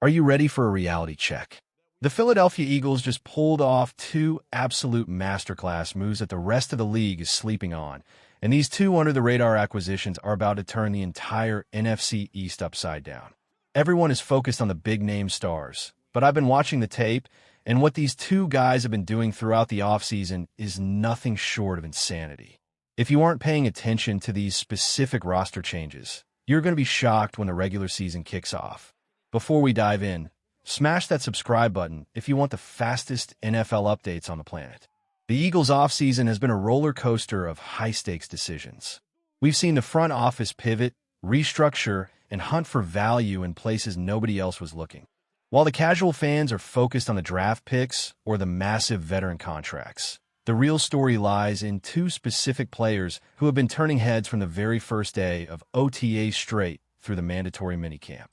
Are you ready for a reality check? The Philadelphia Eagles just pulled off two absolute masterclass moves that the rest of the league is sleeping on, and these two under-the-radar acquisitions are about to turn the entire NFC East upside down. Everyone is focused on the big-name stars, but I've been watching the tape, and what these two guys have been doing throughout the offseason is nothing short of insanity. If you aren't paying attention to these specific roster changes, you're going to be shocked when the regular season kicks off. Before we dive in, smash that subscribe button if you want the fastest NFL updates on the planet. The Eagles' offseason has been a roller coaster of high-stakes decisions. We've seen the front office pivot, restructure, and hunt for value in places nobody else was looking. While the casual fans are focused on the draft picks or the massive veteran contracts, the real story lies in two specific players who have been turning heads from the very first day of OTA straight through the mandatory minicamp.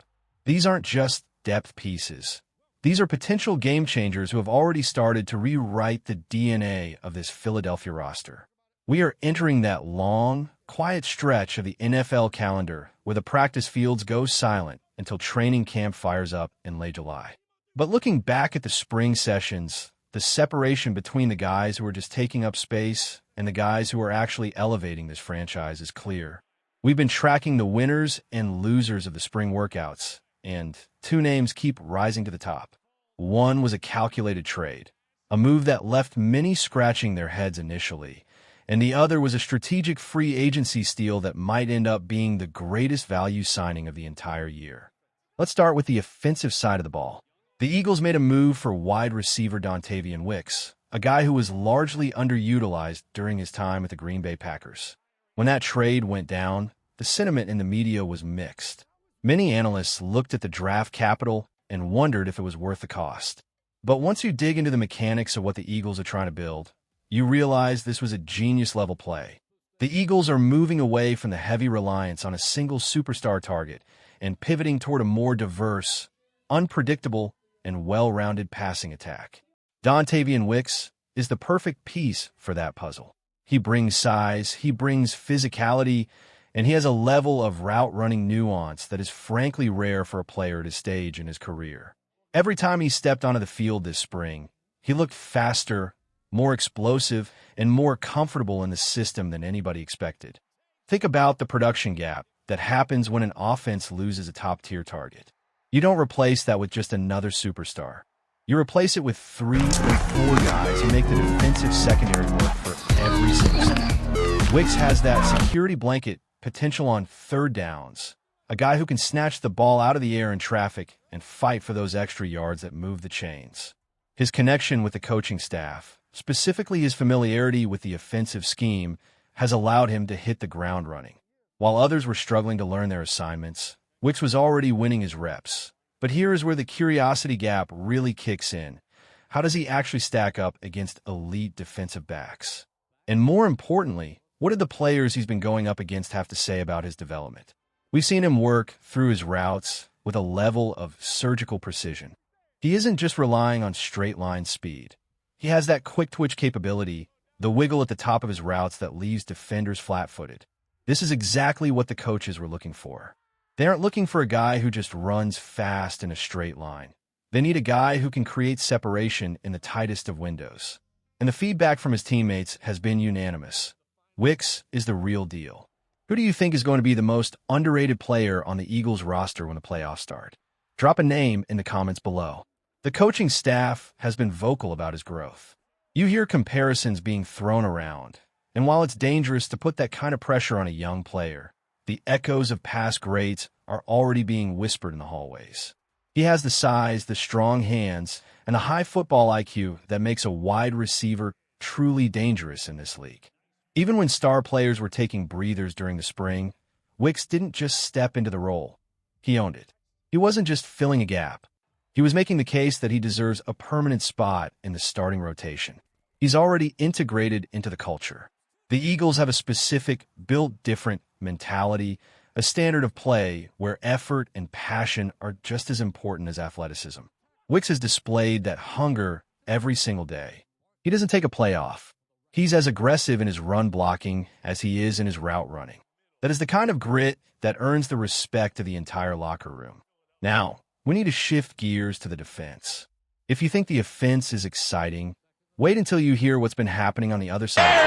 These aren't just depth pieces. These are potential game changers who have already started to rewrite the DNA of this Philadelphia roster. We are entering that long, quiet stretch of the NFL calendar where the practice fields go silent until training camp fires up in late July. But looking back at the spring sessions, the separation between the guys who are just taking up space and the guys who are actually elevating this franchise is clear. We've been tracking the winners and losers of the spring workouts, and two names keep rising to the top. One was a calculated trade, a move that left many scratching their heads initially, and the other was a strategic free agency steal that might end up being the greatest value signing of the entire year. Let's start with the offensive side of the ball. The Eagles made a move for wide receiver Dontavian Wicks, a guy who was largely underutilized during his time at the Green Bay Packers. When that trade went down, the sentiment in the media was mixed. Many analysts looked at the draft capital and wondered if it was worth the cost. But once you dig into the mechanics of what the Eagles are trying to build, you realize this was a genius-level play. The Eagles are moving away from the heavy reliance on a single superstar target and pivoting toward a more diverse, unpredictable, and well-rounded passing attack. Dontavian Wicks is the perfect piece for that puzzle. He brings size, he brings physicality, and he has a level of route-running nuance that is frankly rare for a player at his stage in his career. Every time he stepped onto the field this spring, he looked faster, more explosive, and more comfortable in the system than anybody expected. Think about the production gap that happens when an offense loses a top-tier target. You don't replace that with just another superstar. You replace it with 3 or 4 guys who make the defensive secondary work for every single snap. Wicks has that security blanket potential on third downs, a guy who can snatch the ball out of the air in traffic and fight for those extra yards that move the chains. His connection with the coaching staff, specifically his familiarity with the offensive scheme, has allowed him to hit the ground running. While others were struggling to learn their assignments, Wicks was already winning his reps. But here is where the curiosity gap really kicks in. How does he actually stack up against elite defensive backs? And more importantly, what did the players he's been going up against have to say about his development? We've seen him work through his routes with a level of surgical precision. He isn't just relying on straight-line speed. He has that quick-twitch capability, the wiggle at the top of his routes that leaves defenders flat-footed. This is exactly what the coaches were looking for. They aren't looking for a guy who just runs fast in a straight line. They need a guy who can create separation in the tightest of windows. And the feedback from his teammates has been unanimous. Wicks is the real deal. Who do you think is going to be the most underrated player on the Eagles roster when the playoffs start? Drop a name in the comments below. The coaching staff has been vocal about his growth. You hear comparisons being thrown around, and while it's dangerous to put that kind of pressure on a young player, the echoes of past greats are already being whispered in the hallways. He has the size, the strong hands, and the high football IQ that makes a wide receiver truly dangerous in this league. Even when star players were taking breathers during the spring, Wicks didn't just step into the role. He owned it. He wasn't just filling a gap. He was making the case that he deserves a permanent spot in the starting rotation. He's already integrated into the culture. The Eagles have a specific, built different mentality, a standard of play where effort and passion are just as important as athleticism. Wicks has displayed that hunger every single day. He doesn't take a play off. He's as aggressive in his run blocking as he is in his route running. That is the kind of grit that earns the respect of the entire locker room. Now, we need to shift gears to the defense. If you think the offense is exciting, wait until you hear what's been happening on the other side.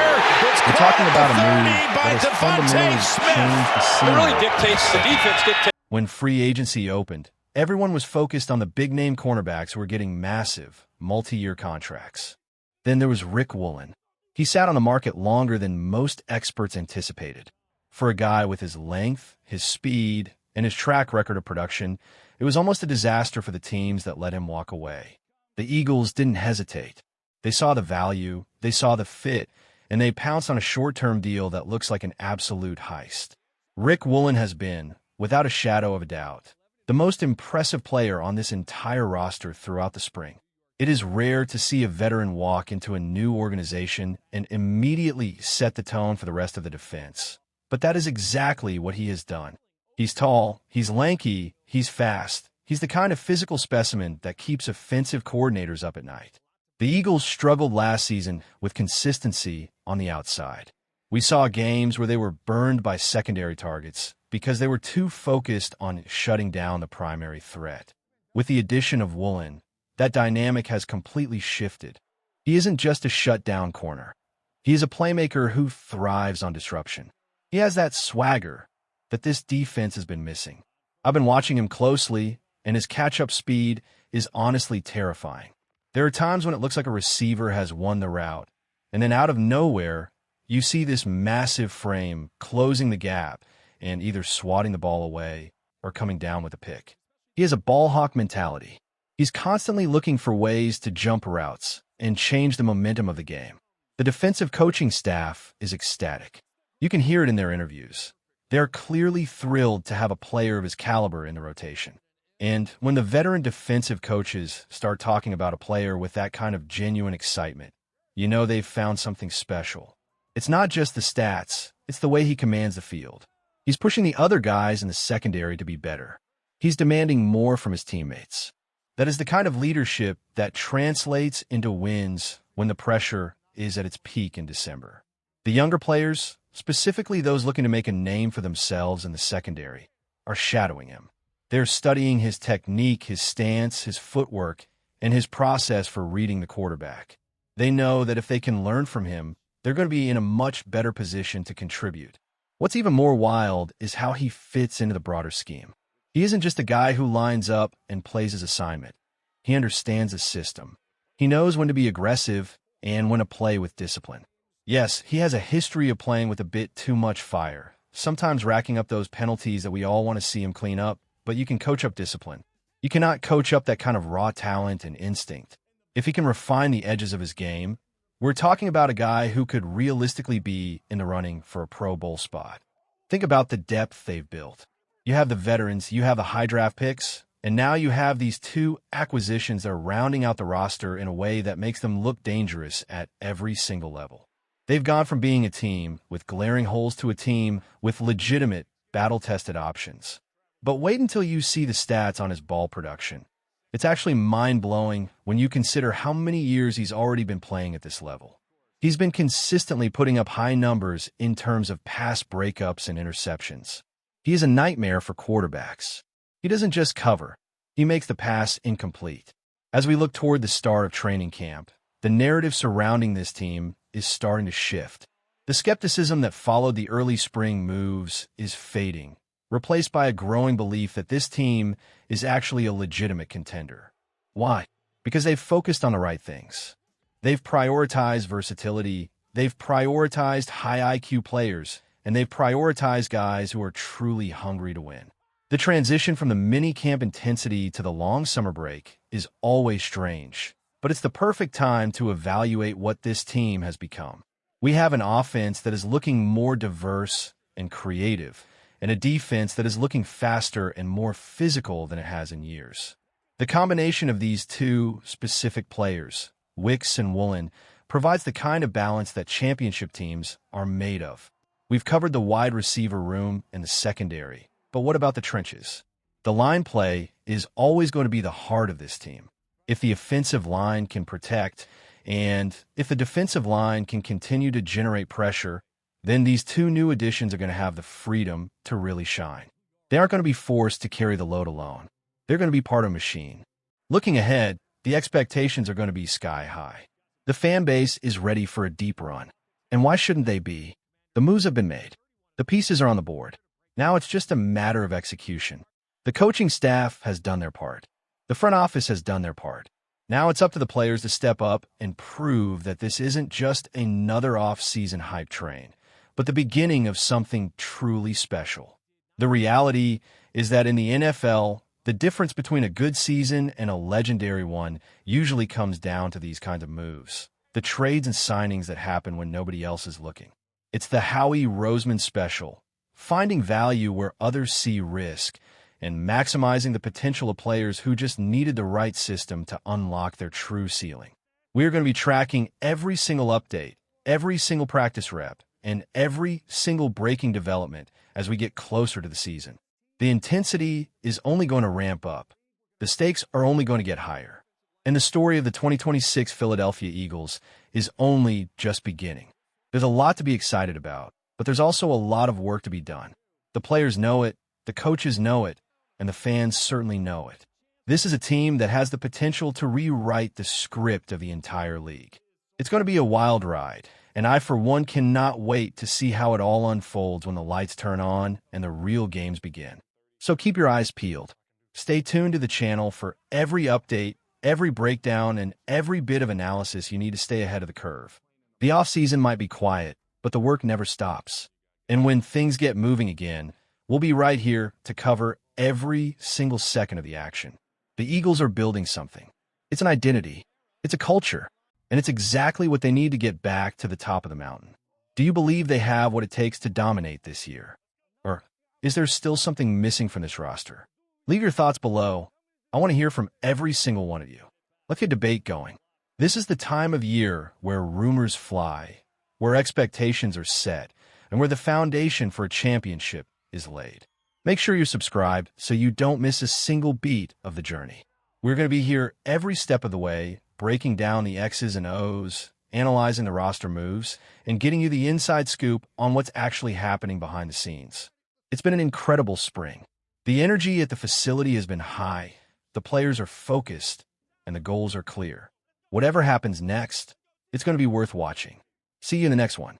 We're talking about a move that has fundamentally changed the scene. It really dictates the defense. When free agency opened, everyone was focused on the big-name cornerbacks who were getting massive, multi-year contracts. Then there was Rick Woolen. He sat on the market longer than most experts anticipated. For a guy with his length, his speed, and his track record of production, it was almost a disaster for the teams that let him walk away. The Eagles didn't hesitate. They saw the value, they saw the fit, and they pounced on a short-term deal that looks like an absolute heist. Rick Woolen has been, without a shadow of a doubt, the most impressive player on this entire roster throughout the spring. It is rare to see a veteran walk into a new organization and immediately set the tone for the rest of the defense. But that is exactly what he has done. He's tall, he's lanky, he's fast. He's the kind of physical specimen that keeps offensive coordinators up at night. The Eagles struggled last season with consistency on the outside. We saw games where they were burned by secondary targets because they were too focused on shutting down the primary threat. With the addition of Woolen, that dynamic has completely shifted. He isn't just a shutdown corner. He is a playmaker who thrives on disruption. He has that swagger that this defense has been missing. I've been watching him closely, and his catch-up speed is honestly terrifying. There are times when it looks like a receiver has won the route, and then out of nowhere, you see this massive frame closing the gap and either swatting the ball away or coming down with a pick. He has a ball hawk mentality. He's constantly looking for ways to jump routes and change the momentum of the game. The defensive coaching staff is ecstatic. You can hear it in their interviews. They're clearly thrilled to have a player of his caliber in the rotation. And when the veteran defensive coaches start talking about a player with that kind of genuine excitement, you know they've found something special. It's not just the stats, it's the way he commands the field. He's pushing the other guys in the secondary to be better. He's demanding more from his teammates. That is the kind of leadership that translates into wins when the pressure is at its peak in December. The younger players, specifically those looking to make a name for themselves in the secondary, are shadowing him. They're studying his technique, his stance, his footwork, and his process for reading the quarterback. They know that if they can learn from him, they're going to be in a much better position to contribute. What's even more wild is how he fits into the broader scheme. He isn't just a guy who lines up and plays his assignment. He understands the system. He knows when to be aggressive and when to play with discipline. Yes, he has a history of playing with a bit too much fire, sometimes racking up those penalties that we all want to see him clean up, but you can coach up discipline. You cannot coach up that kind of raw talent and instinct. If he can refine the edges of his game, we're talking about a guy who could realistically be in the running for a Pro Bowl spot. Think about the depth they've built. You have the veterans, you have the high draft picks, and now you have these two acquisitions that are rounding out the roster in a way that makes them look dangerous at every single level. They've gone from being a team with glaring holes to a team with legitimate, battle-tested options. But wait until you see the stats on his ball production. It's actually mind-blowing when you consider how many years he's already been playing at this level. He's been consistently putting up high numbers in terms of pass breakups and interceptions. He is a nightmare for quarterbacks. He doesn't just cover, he makes the pass incomplete. As we look toward the start of training camp, the narrative surrounding this team is starting to shift. The skepticism that followed the early spring moves is fading, replaced by a growing belief that this team is actually a legitimate contender. Why? Because they've focused on the right things. They've prioritized versatility, they've prioritized high IQ players, and they've prioritized guys who are truly hungry to win. The transition from the mini-camp intensity to the long summer break is always strange, but it's the perfect time to evaluate what this team has become. We have an offense that is looking more diverse and creative, and a defense that is looking faster and more physical than it has in years. The combination of these two specific players, Wicks and Woolen, provides the kind of balance that championship teams are made of. We've covered the wide receiver room and the secondary, but what about the trenches? The line play is always going to be the heart of this team. If the offensive line can protect, and if the defensive line can continue to generate pressure, then these two new additions are going to have the freedom to really shine. They aren't going to be forced to carry the load alone. They're going to be part of a machine. Looking ahead, the expectations are going to be sky high. The fan base is ready for a deep run. And why shouldn't they be? The moves have been made. The pieces are on the board. Now it's just a matter of execution. The coaching staff has done their part. The front office has done their part. Now it's up to the players to step up and prove that this isn't just another off-season hype train, but the beginning of something truly special. The reality is that in the NFL, the difference between a good season and a legendary one usually comes down to these kinds of moves. The trades and signings that happen when nobody else is looking. It's the Howie Roseman special, finding value where others see risk, and maximizing the potential of players who just needed the right system to unlock their true ceiling. We're going to be tracking every single update, every single practice rep, and every single breaking development as we get closer to the season. The intensity is only going to ramp up. The stakes are only going to get higher. And the story of the 2026 Philadelphia Eagles is only just beginning. There's a lot to be excited about, but there's also a lot of work to be done. The players know it, the coaches know it, and the fans certainly know it. This is a team that has the potential to rewrite the script of the entire league. It's going to be a wild ride, and I, for one, cannot wait to see how it all unfolds when the lights turn on and the real games begin. So keep your eyes peeled. Stay tuned to the channel for every update, every breakdown, and every bit of analysis you need to stay ahead of the curve. The offseason might be quiet, but the work never stops. And when things get moving again, we'll be right here to cover every single second of the action. The Eagles are building something. It's an identity. It's a culture. And it's exactly what they need to get back to the top of the mountain. Do you believe they have what it takes to dominate this year? Or is there still something missing from this roster? Leave your thoughts below. I want to hear from every single one of you. Let's get debate going. This is the time of year where rumors fly, where expectations are set, and where the foundation for a championship is laid. Make sure you're subscribed so you don't miss a single beat of the journey. We're going to be here every step of the way, breaking down the X's and O's, analyzing the roster moves, and getting you the inside scoop on what's actually happening behind the scenes. It's been an incredible spring. The energy at the facility has been high, the players are focused, and the goals are clear. Whatever happens next, it's going to be worth watching. See you in the next one.